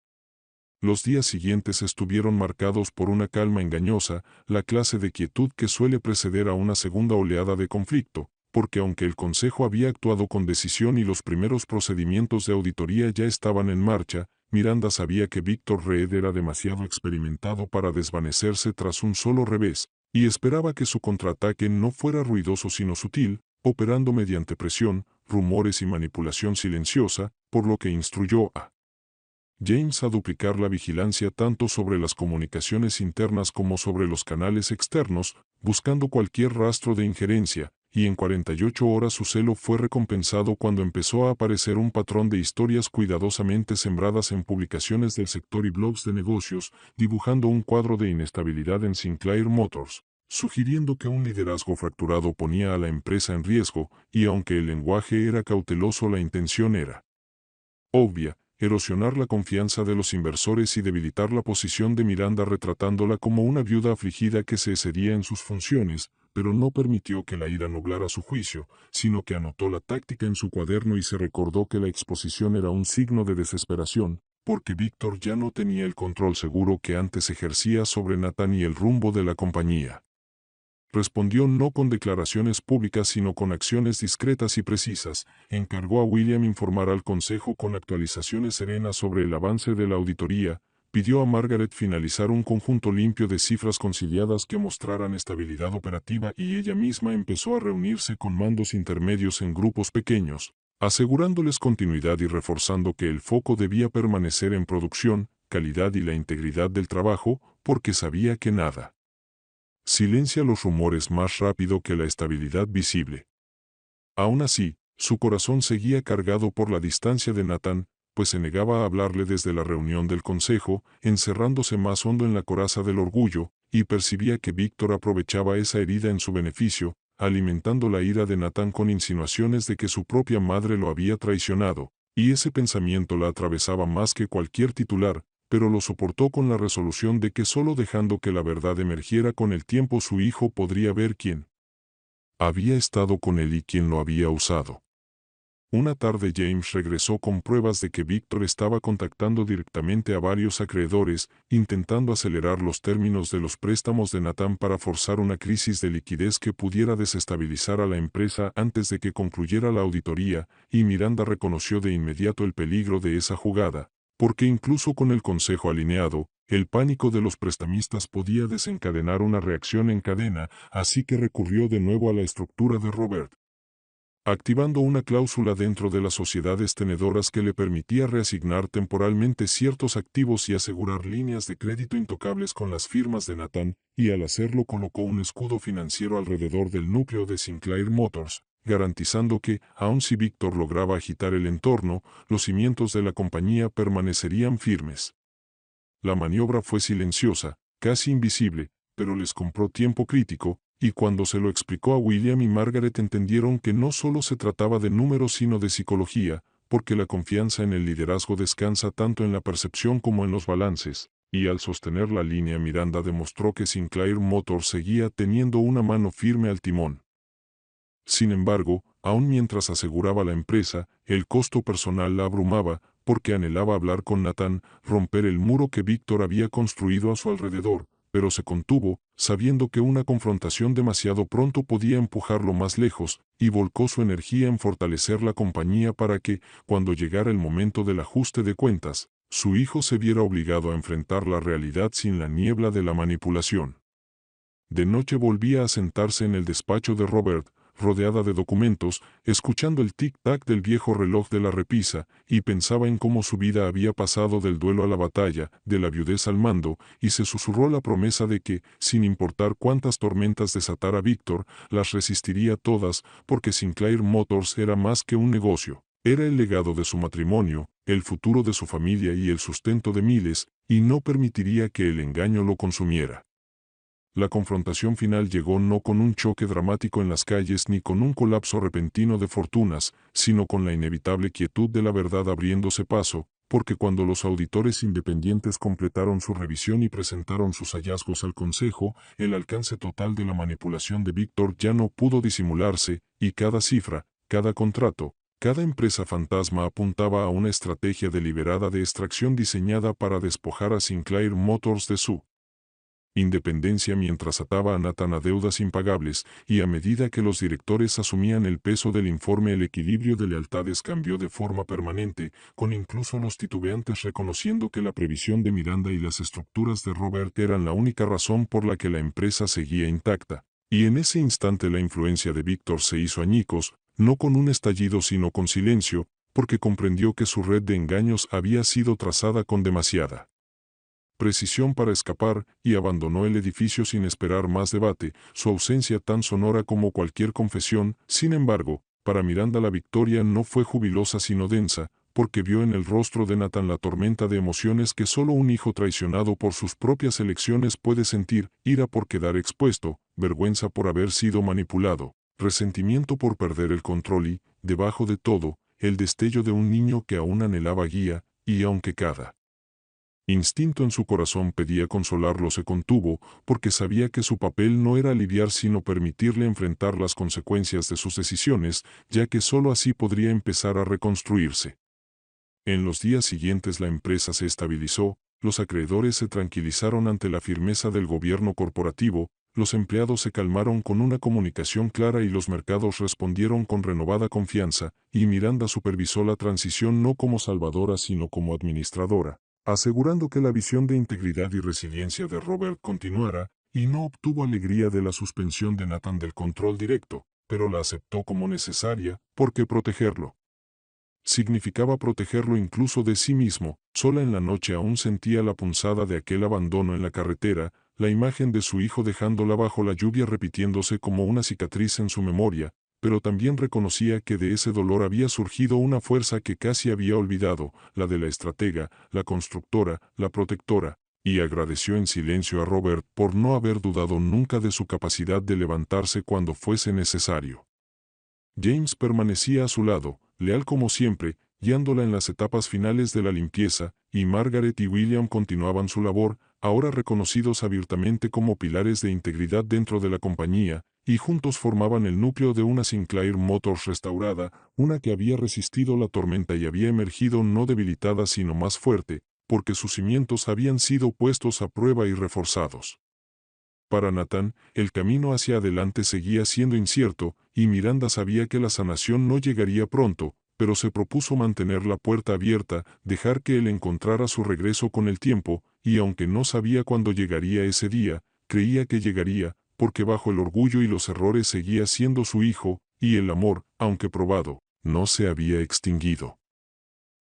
Los días siguientes estuvieron marcados por una calma engañosa, la clase de quietud que suele preceder a una segunda oleada de conflicto, porque aunque el Consejo había actuado con decisión y los primeros procedimientos de auditoría ya estaban en marcha, Miranda sabía que Víctor Reed era demasiado experimentado para desvanecerse tras un solo revés, y esperaba que su contraataque no fuera ruidoso sino sutil, operando mediante presión, rumores y manipulación silenciosa, por lo que instruyó a James a duplicar la vigilancia tanto sobre las comunicaciones internas como sobre los canales externos, buscando cualquier rastro de injerencia, y en 48 horas su celo fue recompensado cuando empezó a aparecer un patrón de historias cuidadosamente sembradas en publicaciones del sector y blogs de negocios, dibujando un cuadro de inestabilidad en Sinclair Motors, sugiriendo que un liderazgo fracturado ponía a la empresa en riesgo, y aunque el lenguaje era cauteloso, la intención era obvia: erosionar la confianza de los inversores y debilitar la posición de Miranda retratándola como una viuda afligida que se excedía en sus funciones, pero no permitió que la ira nublara su juicio, sino que anotó la táctica en su cuaderno y se recordó que la exposición era un signo de desesperación, porque Víctor ya no tenía el control seguro que antes ejercía sobre Nathan y el rumbo de la compañía. Respondió no con declaraciones públicas sino con acciones discretas y precisas. Encargó a William informar al Consejo con actualizaciones serenas sobre el avance de la auditoría, pidió a Margaret finalizar un conjunto limpio de cifras conciliadas que mostraran estabilidad operativa y ella misma empezó a reunirse con mandos intermedios en grupos pequeños, asegurándoles continuidad y reforzando que el foco debía permanecer en producción, calidad y la integridad del trabajo, porque sabía que nada silencia los rumores más rápido que la estabilidad visible. Aún así, su corazón seguía cargado por la distancia de Nathan, pues se negaba a hablarle desde la reunión del consejo, encerrándose más hondo en la coraza del orgullo, y percibía que Víctor aprovechaba esa herida en su beneficio, alimentando la ira de Nathan con insinuaciones de que su propia madre lo había traicionado, y ese pensamiento la atravesaba más que cualquier titular, pero lo soportó con la resolución de que solo dejando que la verdad emergiera con el tiempo su hijo podría ver quién Había estado con él y quien lo había usado. Una tarde James regresó con pruebas de que Víctor estaba contactando directamente a varios acreedores, intentando acelerar los términos de los préstamos de Nathan para forzar una crisis de liquidez que pudiera desestabilizar a la empresa antes de que concluyera la auditoría, y Miranda reconoció de inmediato el peligro de esa jugada, porque incluso con el consejo alineado, el pánico de los prestamistas podía desencadenar una reacción en cadena, así que recurrió de nuevo a la estructura de Robert, activando una cláusula dentro de las sociedades tenedoras que le permitía reasignar temporalmente ciertos activos y asegurar líneas de crédito intocables con las firmas de Nathan, y al hacerlo colocó un escudo financiero alrededor del núcleo de Sinclair Motors, garantizando que, aun si Víctor lograba agitar el entorno, los cimientos de la compañía permanecerían firmes. La maniobra fue silenciosa, casi invisible, pero les compró tiempo crítico, y cuando se lo explicó a William y Margaret entendieron que no solo se trataba de números sino de psicología, porque la confianza en el liderazgo descansa tanto en la percepción como en los balances, y al sostener la línea Miranda demostró que Sinclair Motors seguía teniendo una mano firme al timón. Sin embargo, aun mientras aseguraba la empresa, el costo personal la abrumaba, porque anhelaba hablar con Nathan, romper el muro que Víctor había construido a su alrededor, pero se contuvo, sabiendo que una confrontación demasiado pronto podía empujarlo más lejos, y volcó su energía en fortalecer la compañía para que, cuando llegara el momento del ajuste de cuentas, su hijo se viera obligado a enfrentar la realidad sin la niebla de la manipulación. De noche volvía a sentarse en el despacho de Robert, rodeada de documentos, escuchando el tic-tac del viejo reloj de la repisa, y pensaba en cómo su vida había pasado del duelo a la batalla, de la viudez al mando, y se susurró la promesa de que, sin importar cuántas tormentas desatara Víctor, las resistiría todas, porque Sinclair Motors era más que un negocio. Era el legado de su matrimonio, el futuro de su familia y el sustento de miles, y no permitiría que el engaño lo consumiera. La confrontación final llegó no con un choque dramático en las calles ni con un colapso repentino de fortunas, sino con la inevitable quietud de la verdad abriéndose paso, porque cuando los auditores independientes completaron su revisión y presentaron sus hallazgos al Consejo, el alcance total de la manipulación de Víctor ya no pudo disimularse, y cada cifra, cada contrato, cada empresa fantasma apuntaba a una estrategia deliberada de extracción diseñada para despojar a Sinclair Motors de su independencia mientras ataba a Nathan a deudas impagables, y a medida que los directores asumían el peso del informe el equilibrio de lealtades cambió de forma permanente, con incluso los titubeantes reconociendo que la previsión de Miranda y las estructuras de Robert eran la única razón por la que la empresa seguía intacta. Y en ese instante la influencia de Víctor se hizo añicos, no con un estallido sino con silencio, porque comprendió que su red de engaños había sido trazada con demasiada precisión para escapar, y abandonó el edificio sin esperar más debate, su ausencia tan sonora como cualquier confesión. Sin embargo, para Miranda la victoria no fue jubilosa sino densa, porque vio en el rostro de Nathan la tormenta de emociones que solo un hijo traicionado por sus propias elecciones puede sentir: ira por quedar expuesto, vergüenza por haber sido manipulado, resentimiento por perder el control y, debajo de todo, el destello de un niño que aún anhelaba guía, y aunque cada instinto en su corazón pedía consolarlo, se contuvo, porque sabía que su papel no era aliviar sino permitirle enfrentar las consecuencias de sus decisiones, ya que sólo así podría empezar a reconstruirse. En los días siguientes la empresa se estabilizó, los acreedores se tranquilizaron ante la firmeza del gobierno corporativo, los empleados se calmaron con una comunicación clara y los mercados respondieron con renovada confianza, y Miranda supervisó la transición no como salvadora sino como administradora, asegurando que la visión de integridad y resiliencia de Robert continuara, y no obtuvo alegría de la suspensión de Nathan del control directo, pero la aceptó como necesaria, porque protegerlo significaba protegerlo incluso de sí mismo. Sola en la noche aún sentía la punzada de aquel abandono en la carretera, la imagen de su hijo dejándola bajo la lluvia repitiéndose como una cicatriz en su memoria, pero también reconocía que de ese dolor había surgido una fuerza que casi había olvidado, la de la estratega, la constructora, la protectora, y agradeció en silencio a Robert por no haber dudado nunca de su capacidad de levantarse cuando fuese necesario. James permanecía a su lado, leal como siempre, guiándola en las etapas finales de la limpieza, y Margaret y William continuaban su labor, ahora reconocidos abiertamente como pilares de integridad dentro de la compañía, y juntos formaban el núcleo de una Sinclair Motors restaurada, una que había resistido la tormenta y había emergido no debilitada sino más fuerte, porque sus cimientos habían sido puestos a prueba y reforzados. Para Nathan, el camino hacia adelante seguía siendo incierto, y Miranda sabía que la sanación no llegaría pronto, pero se propuso mantener la puerta abierta, dejar que él encontrara su regreso con el tiempo, y aunque no sabía cuándo llegaría ese día, creía que llegaría, porque bajo el orgullo y los errores seguía siendo su hijo, y el amor, aunque probado, no se había extinguido.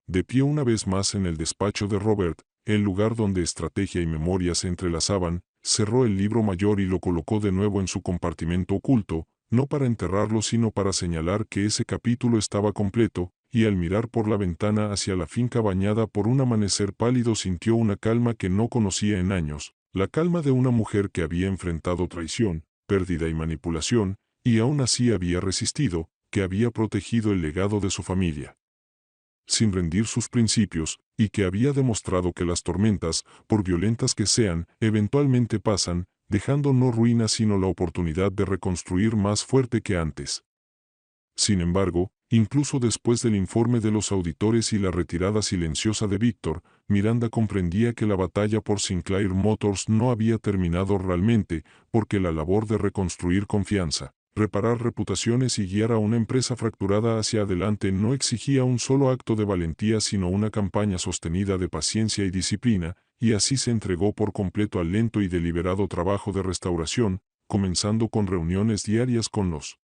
De pie una vez más en el despacho de Robert, el lugar donde estrategia y memoria se entrelazaban, cerró el libro mayor y lo colocó de nuevo en su compartimento oculto, no para enterrarlo sino para señalar que ese capítulo estaba completo, y al mirar por la ventana hacia la finca bañada por un amanecer pálido sintió una calma que no conocía en años, la calma de una mujer que había enfrentado traición, pérdida y manipulación, y aún así había resistido, que había protegido el legado de su familia sin rendir sus principios, y que había demostrado que las tormentas, por violentas que sean, eventualmente pasan, dejando no ruinas sino la oportunidad de reconstruir más fuerte que antes. Sin embargo, incluso después del informe de los auditores y la retirada silenciosa de Víctor, Miranda comprendía que la batalla por Sinclair Motors no había terminado realmente, porque la labor de reconstruir confianza, reparar reputaciones y guiar a una empresa fracturada hacia adelante no exigía un solo acto de valentía sino una campaña sostenida de paciencia y disciplina, y así se entregó por completo al lento y deliberado trabajo de restauración, comenzando con reuniones diarias con los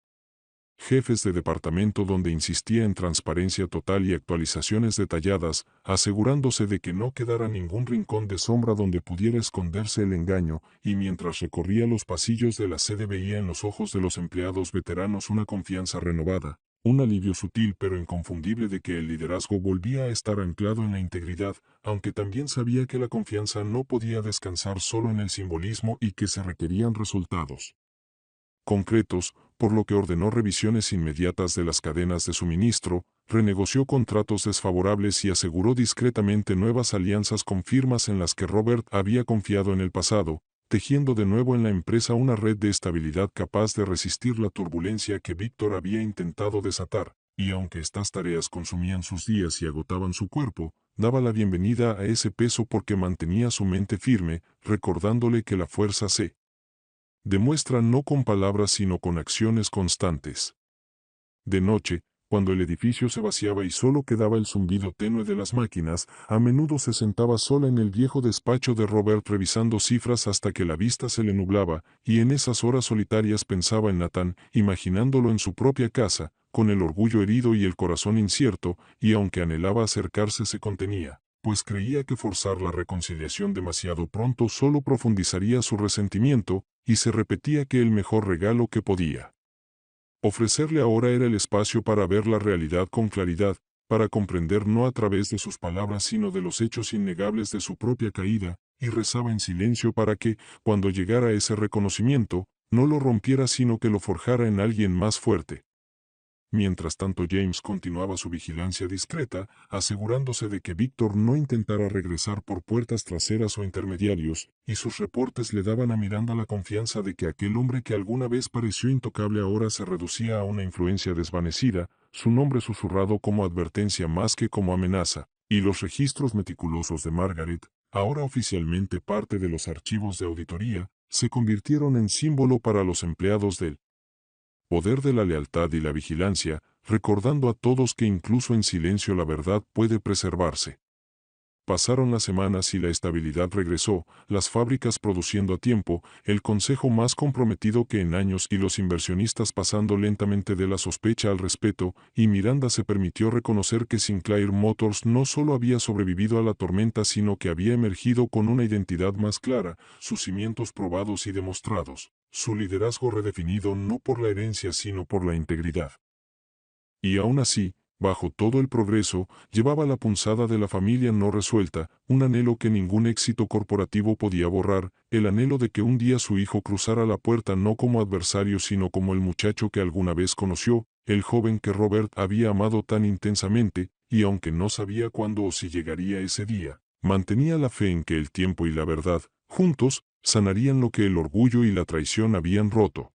jefes de departamento donde insistía en transparencia total y actualizaciones detalladas, asegurándose de que no quedara ningún rincón de sombra donde pudiera esconderse el engaño, y mientras recorría los pasillos de la sede veía en los ojos de los empleados veteranos una confianza renovada, un alivio sutil pero inconfundible de que el liderazgo volvía a estar anclado en la integridad, aunque también sabía que la confianza no podía descansar solo en el simbolismo y que se requerían resultados concretos, por lo que ordenó revisiones inmediatas de las cadenas de suministro, renegoció contratos desfavorables y aseguró discretamente nuevas alianzas con firmas en las que Robert había confiado en el pasado, tejiendo de nuevo en la empresa una red de estabilidad capaz de resistir la turbulencia que Víctor había intentado desatar, y aunque estas tareas consumían sus días y agotaban su cuerpo, daba la bienvenida a ese peso porque mantenía su mente firme, recordándole que la fuerza se demuestra no con palabras sino con acciones constantes. De noche, cuando el edificio se vaciaba y solo quedaba el zumbido tenue de las máquinas, a menudo se sentaba sola en el viejo despacho de Robert revisando cifras hasta que la vista se le nublaba, y en esas horas solitarias pensaba en Nathan, imaginándolo en su propia casa, con el orgullo herido y el corazón incierto, y aunque anhelaba acercarse se contenía, pues creía que forzar la reconciliación demasiado pronto solo profundizaría su resentimiento, y se repetía que el mejor regalo que podía ofrecerle ahora era el espacio para ver la realidad con claridad, para comprender no a través de sus palabras sino de los hechos innegables de su propia caída, y rezaba en silencio para que, cuando llegara ese reconocimiento, no lo rompiera sino que lo forjara en alguien más fuerte. Mientras tanto James continuaba su vigilancia discreta, asegurándose de que Víctor no intentara regresar por puertas traseras o intermediarios, y sus reportes le daban a Miranda la confianza de que aquel hombre que alguna vez pareció intocable ahora se reducía a una influencia desvanecida, su nombre susurrado como advertencia más que como amenaza, y los registros meticulosos de Margaret, ahora oficialmente parte de los archivos de auditoría, se convirtieron en símbolo para los empleados del poder de la lealtad y la vigilancia, recordando a todos que incluso en silencio la verdad puede preservarse. Pasaron las semanas y la estabilidad regresó, las fábricas produciendo a tiempo, el consejo más comprometido que en años y los inversionistas pasando lentamente de la sospecha al respeto, y Miranda se permitió reconocer que Sinclair Motors no solo había sobrevivido a la tormenta sino que había emergido con una identidad más clara, sus cimientos probados y demostrados, su liderazgo redefinido no por la herencia sino por la integridad. Y aún así, bajo todo el progreso, llevaba la punzada de la familia no resuelta, un anhelo que ningún éxito corporativo podía borrar, el anhelo de que un día su hijo cruzara la puerta no como adversario sino como el muchacho que alguna vez conoció, el joven que Robert había amado tan intensamente, y aunque no sabía cuándo o si llegaría ese día, mantenía la fe en que el tiempo y la verdad, juntos, sanarían lo que el orgullo y la traición habían roto.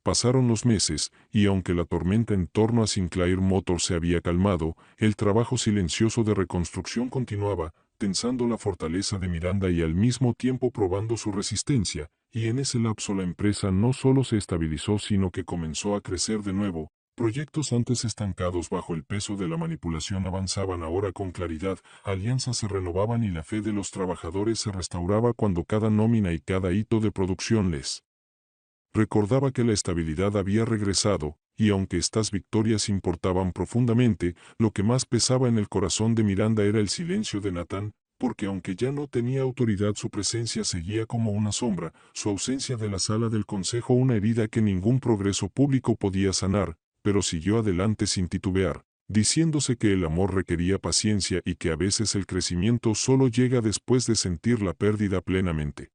Pasaron los meses, y aunque la tormenta en torno a Sinclair Motors se había calmado, el trabajo silencioso de reconstrucción continuaba, tensando la fortaleza de Miranda y al mismo tiempo probando su resistencia, y en ese lapso la empresa no solo se estabilizó sino que comenzó a crecer de nuevo. Proyectos antes estancados bajo el peso de la manipulación avanzaban ahora con claridad, alianzas se renovaban y la fe de los trabajadores se restauraba cuando cada nómina y cada hito de producción les recordaba que la estabilidad había regresado, y aunque estas victorias importaban profundamente, lo que más pesaba en el corazón de Miranda era el silencio de Nathan, porque aunque ya no tenía autoridad su presencia seguía como una sombra, su ausencia de la sala del consejo una herida que ningún progreso público podía sanar, pero siguió adelante sin titubear, diciéndose que el amor requería paciencia y que a veces el crecimiento solo llega después de sentir la pérdida plenamente.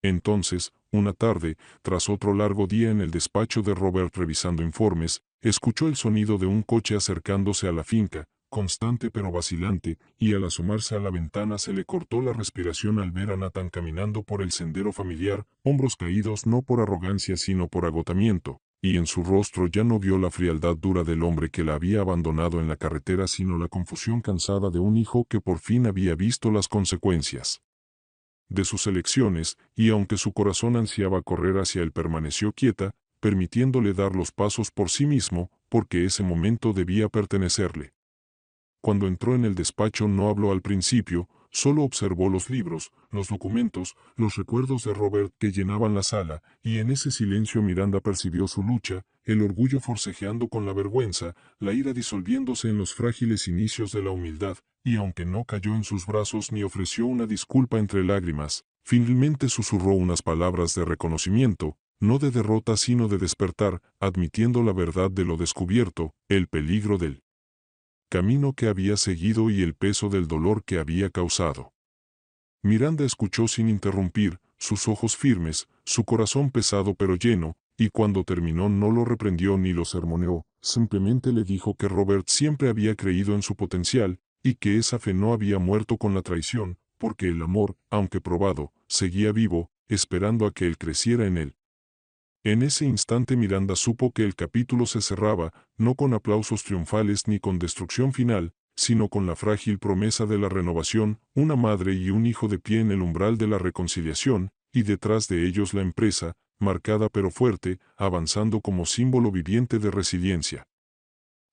Entonces, una tarde, tras otro largo día en el despacho de Robert revisando informes, escuchó el sonido de un coche acercándose a la finca, constante pero vacilante, y al asomarse a la ventana se le cortó la respiración al ver a Nathan caminando por el sendero familiar, hombros caídos no por arrogancia sino por agotamiento, y en su rostro ya no vio la frialdad dura del hombre que la había abandonado en la carretera sino la confusión cansada de un hijo que por fin había visto las consecuencias de sus elecciones, y aunque su corazón ansiaba correr hacia él permaneció quieta, permitiéndole dar los pasos por sí mismo, porque ese momento debía pertenecerle. Cuando entró en el despacho no habló al principio, solo observó los libros, los documentos, los recuerdos de Robert que llenaban la sala, y en ese silencio Miranda percibió su lucha, el orgullo forcejeando con la vergüenza, la ira disolviéndose en los frágiles inicios de la humildad, y aunque no cayó en sus brazos ni ofreció una disculpa entre lágrimas, finalmente susurró unas palabras de reconocimiento, no de derrota sino de despertar, admitiendo la verdad de lo descubierto, el peligro del camino que había seguido y el peso del dolor que había causado. Miranda escuchó sin interrumpir, sus ojos firmes, su corazón pesado pero lleno, y cuando terminó no lo reprendió ni lo sermoneó, simplemente le dijo que Robert siempre había creído en su potencial, y que esa fe no había muerto con la traición, porque el amor, aunque probado, seguía vivo, esperando a que él creciera en él. En ese instante Miranda supo que el capítulo se cerraba, no con aplausos triunfales ni con destrucción final, sino con la frágil promesa de la renovación, una madre y un hijo de pie en el umbral de la reconciliación, y detrás de ellos la empresa, marcada pero fuerte, avanzando como símbolo viviente de resiliencia.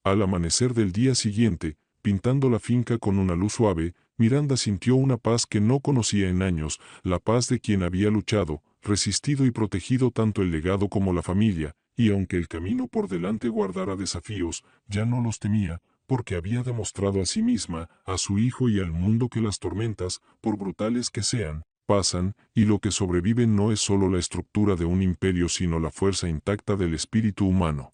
Al amanecer del día siguiente, pintando la finca con una luz suave, Miranda sintió una paz que no conocía en años, la paz de quien había luchado, resistido y protegido tanto el legado como la familia, y aunque el camino por delante guardara desafíos, ya no los temía, porque había demostrado a sí misma, a su hijo y al mundo que las tormentas, por brutales que sean, pasan, y lo que sobrevive no es solo la estructura de un imperio sino la fuerza intacta del espíritu humano.